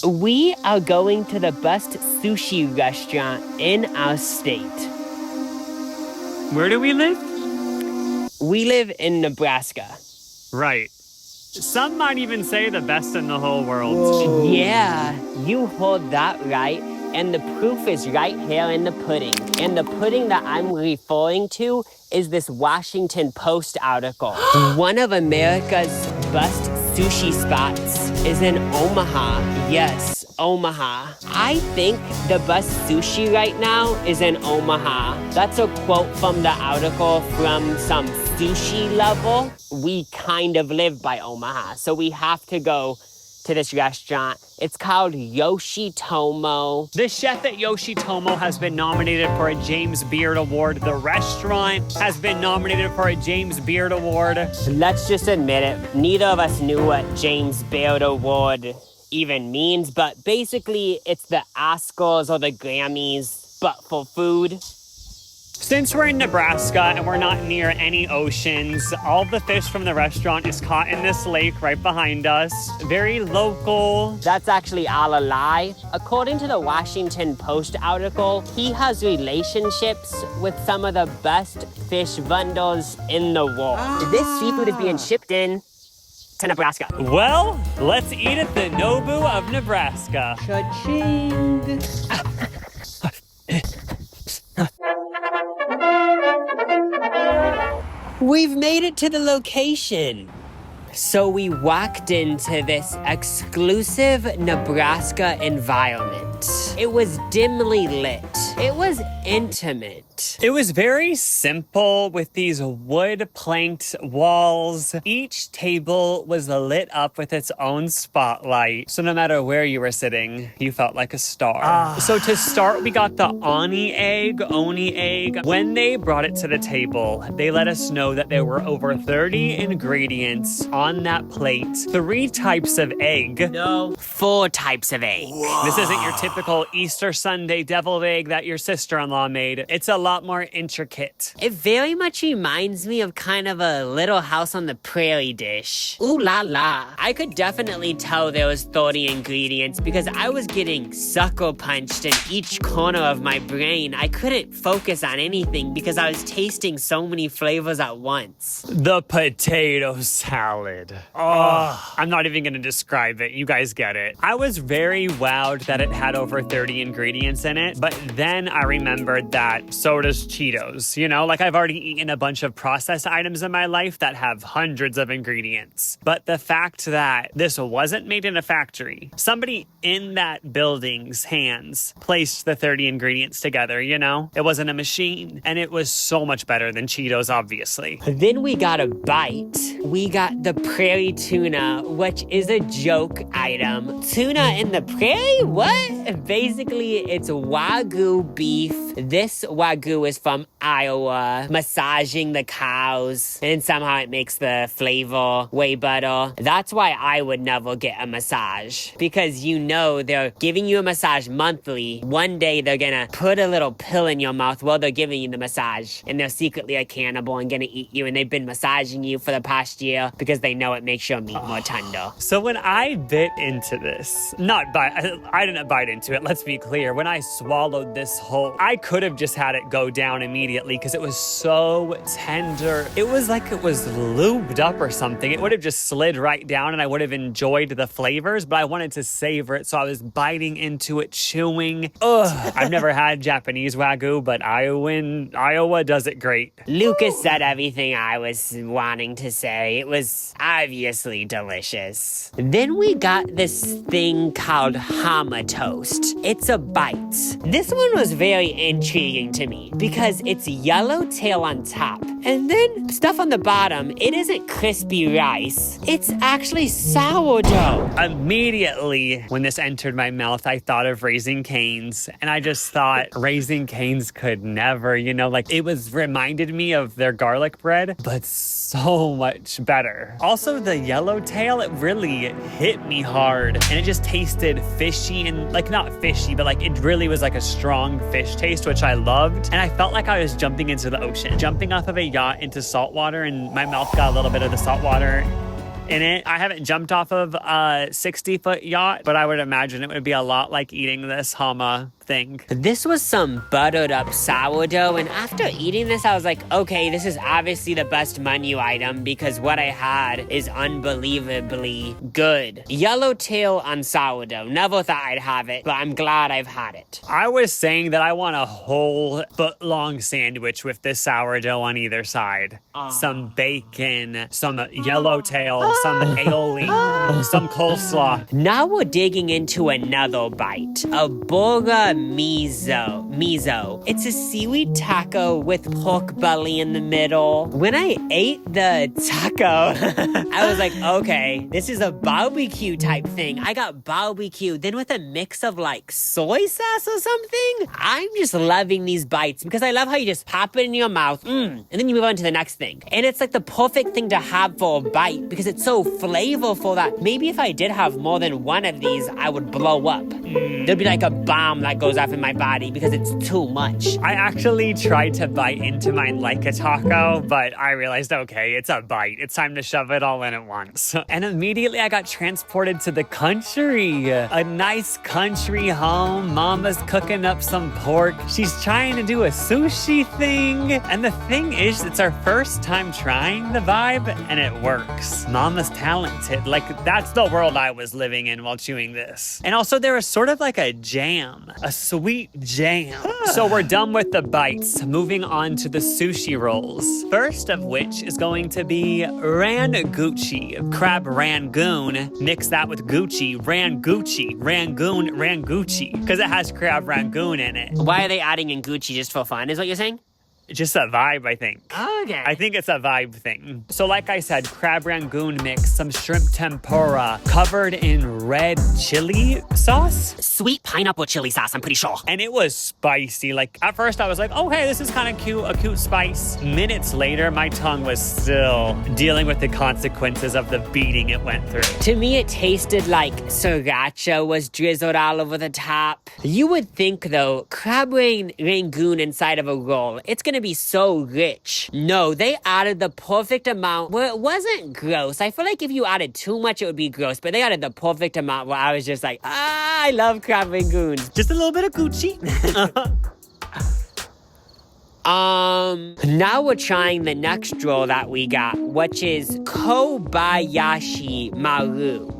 We are going to the best sushi restaurant in our state. Where do we live? We live in Nebraska. Right. Some might even say the best in the whole world. Whoa. Yeah, you hold that right. And the proof is right here in the pudding. And the pudding that I'm referring to is this Washington Post article. One of America's best sushi spots is in Omaha. Yes, Omaha. I think the best sushi right now is in Omaha. That's a quote from the article from some sushi level. We kind of live by Omaha, so we have to go to this restaurant. It's called Yoshitomo. The chef at Yoshitomo has been nominated for a James Beard Award. The restaurant has been nominated for a James Beard Award. Let's just admit it, neither of us knew what James Beard Award even means, but basically it's the Oscars or the Grammys, but for food. Since we're in Nebraska and we're not near any oceans, all the fish from the restaurant is caught in this lake right behind us. Very local. That's actually all a lie. According to the Washington Post article, he has relationships with some of the best fish vendors in the world. This seafood is being shipped in to Nebraska. Well, let's eat at the Nobu of Nebraska. Cha-ching! We've made it to the location. So we walked into this exclusive Nebraska environment. It was dimly lit. It was intimate. It was very simple with these wood planked walls. Each table was lit up with its own spotlight. So no matter where you were sitting, you felt like a star. So to start, we got the oni egg. When they brought it to the table, they let us know that there were over 30 ingredients on that plate. 3 types of egg. No, 4 types of egg. Whoa. This isn't your typical Easter Sunday deviled egg that your sister-in-law made. It's a lot more intricate. It very much reminds me of kind of a Little House on the Prairie dish. Ooh la la. I could definitely tell there was 30 ingredients because I was getting sucker punched in each corner of my brain. I couldn't focus on anything because I was tasting so many flavors at once. The potato salad. Oh, I'm not even gonna describe it. You guys get it. I was very wowed that it had over 30 ingredients in it, but then I remembered that so does Cheetos. You know, like I've already eaten a bunch of processed items in my life that have hundreds of ingredients. But the fact that this wasn't made in a factory, somebody in that building's hands placed the 30 ingredients together, you know? It wasn't a machine, and it was so much better than Cheetos, obviously. Then we got a bite. We got the prairie tuna, which is a joke item. Tuna in the prairie? What? Basically, it's Wagyu beef. This Wagyu is from Iowa, massaging the cows, and somehow it makes the flavor way better. That's why I would never get a massage, because you know they're giving you a massage monthly. One day they're gonna put a little pill in your mouth while they're giving you the massage, and they're secretly a cannibal and gonna eat you, and they've been massaging you for the past year because they know it makes your meat more tender. So when I bit into this, I didn't bite into it, let's be clear. When I swallowed this whole, I could have just had it go down immediately because it was so tender. It was like it was lubed up or something. It would have just slid right down and I would have enjoyed the flavors, but I wanted to savor it, so I was biting into it, chewing. Ugh. I've never had Japanese Wagyu, but Iowa does it great. Lucas said everything I was wanting to say. It was obviously delicious. Then we got this thing called Hama toast. It's a bite. This one was very intriguing to me because it's yellowtail on top, and then stuff on the bottom. It isn't crispy rice. It's actually sourdough. Immediately, when this entered my mouth, I thought of Raising Cane's, and I just thought Raising Cane's could never, you know, like it was reminded me of their garlic bread, but so much better. Also, the yellowtail, it really hit me hard, and it just tasted fishy, and like not fishy, but like it really was like a strong fish taste, which I loved. And I felt like I was jumping into the ocean, jumping off of a yacht into salt water, and my mouth got a little bit of the salt water in it. I haven't jumped off of a 60-foot yacht, but I would imagine it would be a lot like eating this Hama thing. This was some buttered up sourdough, and after eating this, I was like, okay, this is obviously the best menu item because what I had is unbelievably good. Yellowtail on sourdough. Never thought I'd have it, but I'm glad I've had it. I was saying that I want a whole foot-long sandwich with this sourdough on either side. Some bacon, some yellowtail, some aioli, some coleslaw. Now we're digging into another bite. A burger miso. It's a seaweed taco with pork belly in the middle. When I ate the taco, I was like, okay, this is a barbecue type thing. I got barbecue, then with a mix of like soy sauce or something. I'm just loving these bites because I love how you just pop it in your mouth, and then you move on to the next thing. And it's like the perfect thing to have for a bite because it's so flavorful that maybe if I did have more than one of these, I would blow up. There'd be like a bomb that goes off in my body because it's too much. I actually tried to bite into mine like a taco, but I realized, okay, it's a bite. It's time to shove it all in at once. And immediately I got transported to the country. A nice country home. Mama's cooking up some pork. She's trying to do a sushi thing. And the thing is, it's our first time trying the vibe, and it works. Mama's talented. Like, that's the world I was living in while chewing this. And also, there was sort of like a jam. A sweet jam. So we're done with the bites. Moving on to the sushi rolls. First of which is going to be ranguchi. Crab rangoon. Mix that with Gucci. Ranguchi. Because it has crab rangoon in it. Why are they adding in Gucci just for fun, is what you're saying? Just a vibe, I think. Okay. I think it's a vibe thing. So like I said, crab rangoon mix, some shrimp tempura, covered in red chili sauce. Sweet pineapple chili sauce, I'm pretty sure. And it was spicy. Like, at first I was like, oh, hey, this is kind of cute, a cute spice. Minutes later, my tongue was still dealing with the consequences of the beating it went through. To me, it tasted like sriracha was drizzled all over the top. You would think, though, crab rangoon inside of a roll, it's gonna be so rich. No, they added the perfect amount where it wasn't gross. I feel like if you added too much, it would be gross, but they added the perfect amount where I was just like, I love crab rangoons. Just a little bit of Gucci. Now we're trying the next roll that we got, which is Kobayashi Maru.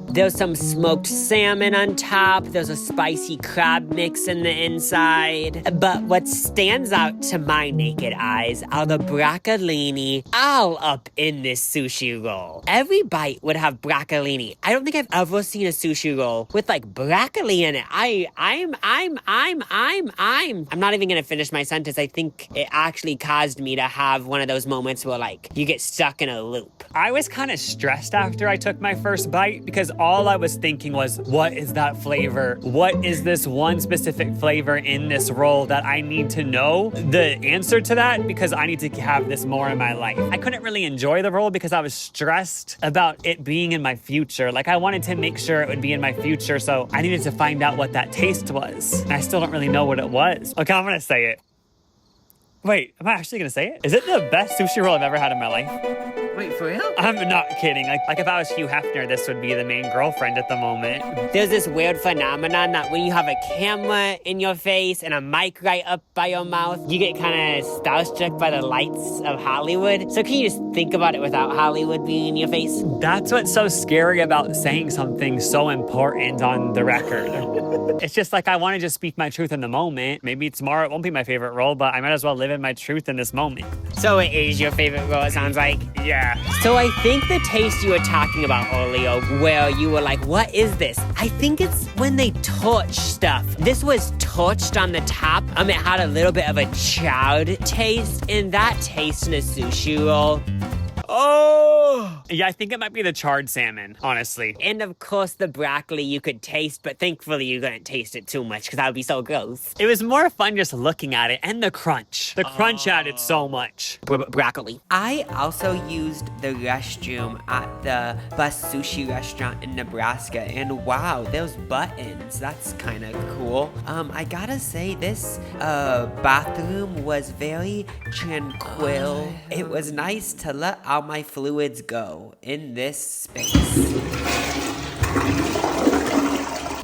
There's some smoked salmon on top. There's a spicy crab mix in the inside. But what stands out to my naked eyes are the broccolini all up in this sushi roll. Every bite would have broccolini. I don't think I've ever seen a sushi roll with like broccoli in it. I'm not even gonna finish my sentence. I think it actually caused me to have one of those moments where like you get stuck in a loop. I was kind of stressed after I took my first bite because all I was thinking was, what is that flavor? What is this one specific flavor in this roll that I need to know the answer to that because I need to have this more in my life? I couldn't really enjoy the roll because I was stressed about it being in my future. Like, I wanted to make sure it would be in my future, so I needed to find out what that taste was. And I still don't really know what it was. Okay, I'm gonna say it. Wait, am I actually gonna say it? Is it the best sushi roll I've ever had in my life? Wait, for real? I'm not kidding. Like if I was Hugh Hefner, this would be the main girlfriend at the moment. There's this weird phenomenon that when you have a camera in your face and a mic right up by your mouth, you get kind of starstruck by the lights of Hollywood. So can you just think about it without Hollywood being in your face? That's what's so scary about saying something so important on the record. It's just like I want to just speak my truth in the moment. Maybe tomorrow it won't be my favorite role, but I might as well live in my truth in this moment. So it is your favorite roll, it sounds like? Yeah. So I think the taste you were talking about earlier, where you were like, what is this? I think it's when they torch stuff. This was torched on the top. It had a little bit of a charred taste, and that taste in a sushi roll. Oh! Yeah, I think it might be the charred salmon, honestly. And of course, the broccoli you could taste, but thankfully you couldn't taste it too much because that would be so gross. It was more fun just looking at it, and the crunch. The crunch added so much. Broccoli. I also used the restroom at the bus sushi restaurant in Nebraska, and wow, those buttons, that's kind of cool. I gotta say, this bathroom was very tranquil. It was nice to let all my fluids go in this space?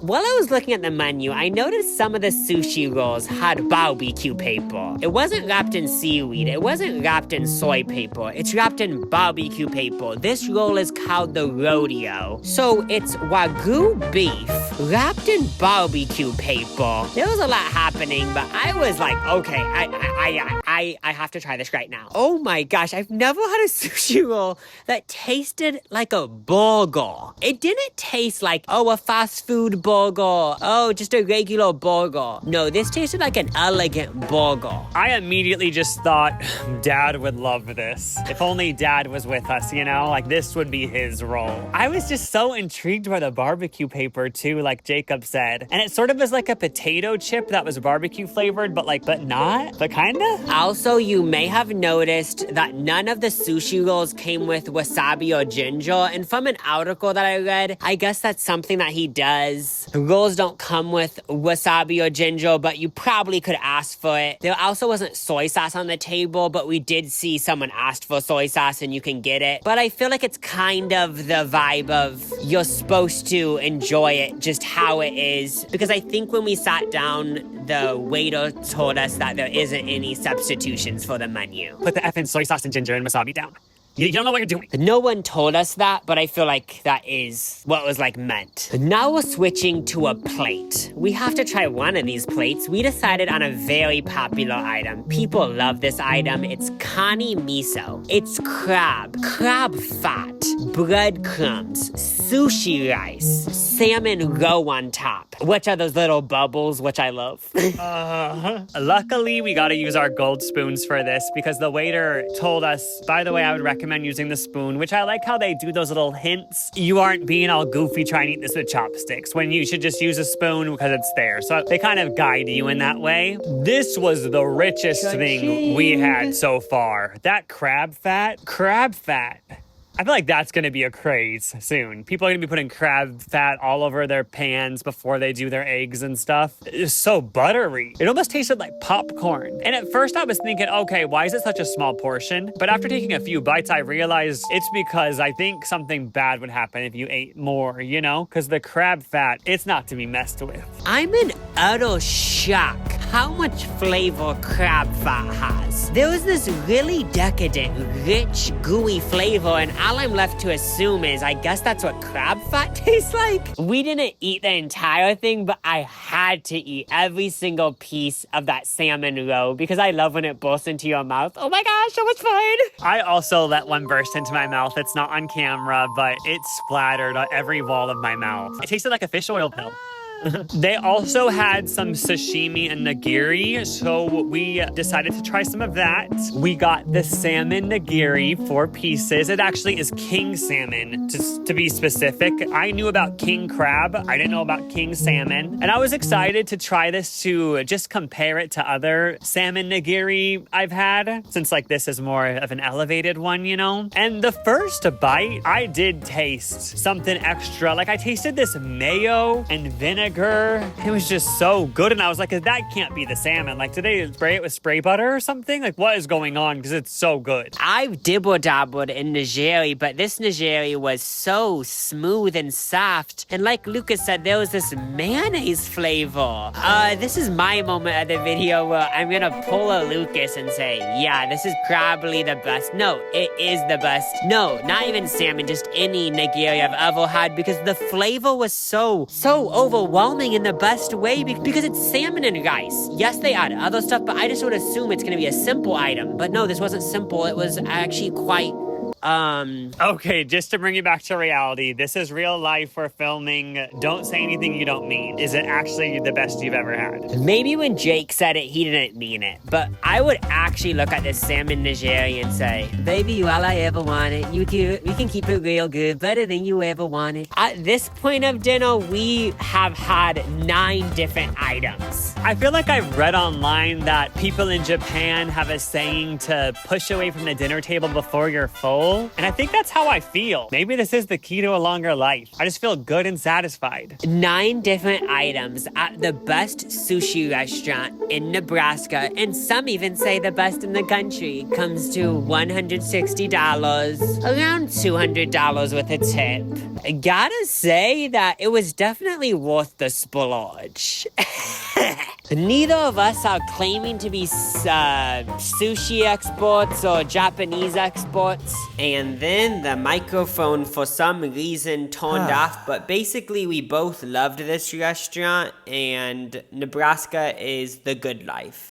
While I was looking at the menu, I noticed some of the sushi rolls had barbecue paper. It wasn't wrapped in seaweed. It wasn't wrapped in soy paper. It's wrapped in barbecue paper. This roll is called the Rodeo. So it's Wagyu beef wrapped in barbecue paper. There was a lot happening, but I was like, okay, I have to try this right now. Oh my gosh, I've never had a sushi roll that tasted like a burger. It didn't taste like, oh, a fast food burger. Oh, just a regular burger. No, this tasted like an elegant burger. I immediately just thought, Dad would love this. If only Dad was with us, you know? Like, this would be his role. I was just so intrigued by the barbecue paper, too, like Jacob said. And it sort of was like a potato chip that was barbecue flavored, but not, but kinda. Also, you may have noticed that none of the sushi rolls came with wasabi or ginger. And from an article that I read, I guess that's something that he does. Rolls don't come with wasabi or ginger, but you probably could ask for it. There also wasn't soy sauce on the table, but we did see someone asked for soy sauce and you can get it. But I feel like it's kind of the vibe of you're supposed to enjoy it just how it is. Because I think when we sat down, the waiter told us that there isn't any substitutions for the menu. Put the effing soy sauce and ginger and wasabi down. You don't know what you're doing. No one told us that, but I feel like that is what was meant. Now we're switching to a plate. We have to try one of these plates. We decided on a very popular item. People love this item. It's kani miso. It's crab fat, breadcrumbs, sushi rice, salmon roe on top, which are those little bubbles, which I love. Luckily, we gotta use our gold spoons for this because the waiter told us, by the way, I would recommend using the spoon, which I like how they do those little hints. You aren't being all goofy trying to eat this with chopsticks when you should just use a spoon because it's there. So they kind of guide you in that way. This was the richest thing we had so far. That crab fat. I feel like that's going to be a craze soon. People are going to be putting crab fat all over their pans before they do their eggs and stuff. It's so buttery. It almost tasted like popcorn. And at first I was thinking, okay, why is it such a small portion? But after taking a few bites, I realized it's because I think something bad would happen if you ate more, you know? Because the crab fat, it's not to be messed with. I'm in utter shock how much flavor crab fat has. There was this really decadent, rich, gooey flavor, and all I'm left to assume is I guess that's what crab fat tastes like. We didn't eat the entire thing, but I had to eat every single piece of that salmon roe because I love when it bursts into your mouth. Oh my gosh, so much fun! I also let one burst into my mouth. It's not on camera, but it splattered on every wall of my mouth. It tasted like a fish oil pill. They also had some sashimi and nigiri, so we decided to try some of that. We got the salmon nigiri, 4 pieces. It actually is king salmon, to be specific. I knew about king crab. I didn't know about king salmon. And I was excited to try this to just compare it to other salmon nigiri I've had, since this is more of an elevated one, you know? And the first bite, I did taste something extra. I tasted this mayo and vinegar. It was just so good, and I was like, that can't be the salmon. Did they spray it with spray butter or something? What is going on? Because it's so good. I've dibble-dabbled in nigiri, but this nigiri was so smooth and soft. And like Lucas said, there was this mayonnaise flavor. This is my moment of the video where I'm gonna pull a Lucas and say, yeah, this is probably the best. No, it is the best. No, not even salmon, just any nigiri I've ever had, because the flavor was so overwhelming in the best way because it's salmon and rice. Yes, they add other stuff, but I just would assume it's going to be a simple item. But no, this wasn't simple. It was actually quite Okay, just to bring you back to reality, this is real life. We're filming. Don't say anything you don't mean. Is it actually the best you've ever had? Maybe when Jake said it, he didn't mean it. But I would actually look at this salmon nigiri and say, baby, you all I ever wanted. You do. We can keep it real good. Better than you ever wanted. At this point of dinner, we have had 9 different items. I feel like I've read online that people in Japan have a saying to push away from the dinner table before you're full. full. And I think that's how I feel. Maybe this is the key to a longer life. I just feel good and satisfied. 9 different items at the best sushi restaurant in Nebraska, and some even say the best in the country, comes to $160, around $200 with a tip. I gotta say that it was definitely worth the splurge. Neither of us are claiming to be sushi experts or Japanese experts. And then the microphone for some reason turned off, but basically we both loved this restaurant, and Nebraska is the good life.